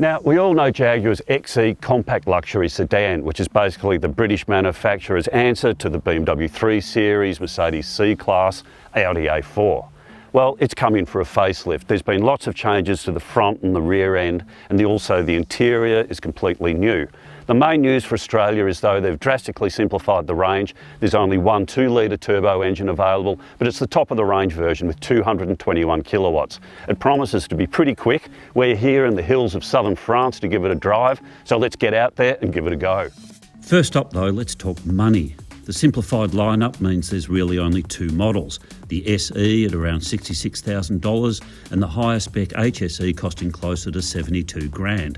Now, we all know Jaguar's XE compact luxury sedan, which is basically the British manufacturer's answer to the BMW 3 Series, Mercedes C-Class, Audi A4. Well, it's come in for a facelift. There's been lots of changes to the front and the rear end, and also the interior is completely new. The main news for Australia is though they've drastically simplified the range. There's only one 2-litre turbo engine available, but it's the top of the range version with 221 kilowatts. It promises to be pretty quick. We're here in the hills of southern France to give it a drive, so let's get out there and give it a go. First up though, let's talk money. The simplified lineup means there's really only two models, the SE at around $66,000 and the higher spec HSE costing closer to $72,000.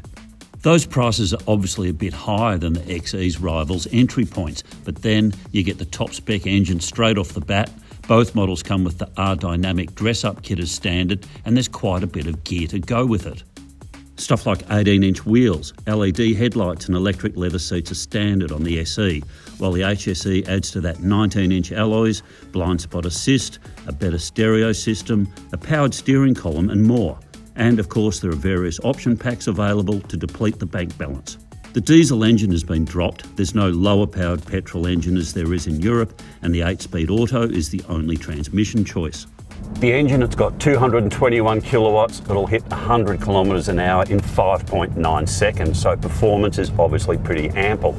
Those prices are obviously a bit higher than the XE's rivals' entry points, but then you get the top spec engine straight off the bat. Both models come with the R-Dynamic dress-up kit as standard, and there's quite a bit of gear to go with it. Stuff like 18-inch wheels, LED headlights and electric leather seats are standard on the SE, while the HSE adds to that 19-inch alloys, blind spot assist, a better stereo system, a powered steering column and more. And of course there are various option packs available to deplete the bank balance. The diesel engine has been dropped, there's no lower powered petrol engine as there is in Europe, and the 8-speed auto is the only transmission choice. The engine, it's got 221 kilowatts, it'll hit 100 kilometres an hour in 5.9 seconds, so performance is obviously pretty ample.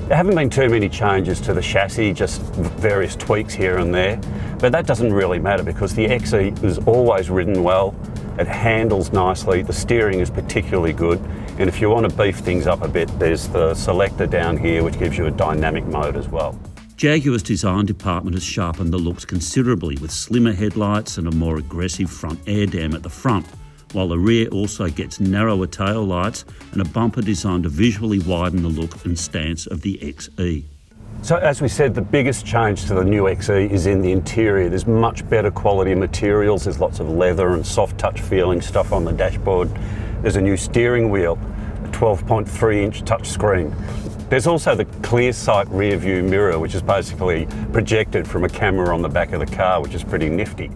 There haven't been too many changes to the chassis, just various tweaks here and there, but that doesn't really matter because the XE is always ridden well. It handles nicely, the steering is particularly good, and if you want to beef things up a bit, there's the selector down here which gives you a dynamic mode as well. Jaguar's design department has sharpened the looks considerably with slimmer headlights and a more aggressive front air dam at the front, while the rear also gets narrower tail lights and a bumper designed to visually widen the look and stance of the XE. So as we said, the biggest change to the new XE is in the interior. There's much better quality materials. There's lots of leather and soft touch feeling stuff on the dashboard. There's a new steering wheel, a 12.3-inch touchscreen. There's also the clear sight rear view mirror, which is basically projected from a camera on the back of the car, which is pretty nifty.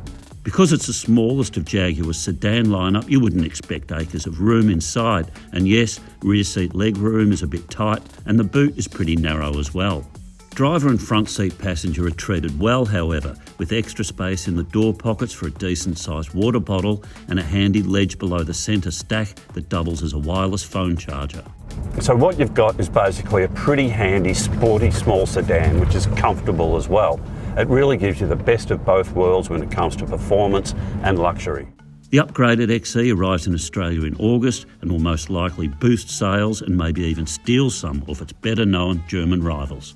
Because it's the smallest of Jaguar's sedan lineup, you wouldn't expect acres of room inside. And yes, rear seat leg room is a bit tight and the boot is pretty narrow as well. Driver and front seat passenger are treated well, however, with extra space in the door pockets for a decent-sized water bottle and a handy ledge below the centre stack that doubles as a wireless phone charger. So what you've got is basically a pretty handy, sporty small sedan, which is comfortable as well. It really gives you the best of both worlds when it comes to performance and luxury. The upgraded XE arrives in Australia in August and will most likely boost sales and maybe even steal some of its better-known German rivals.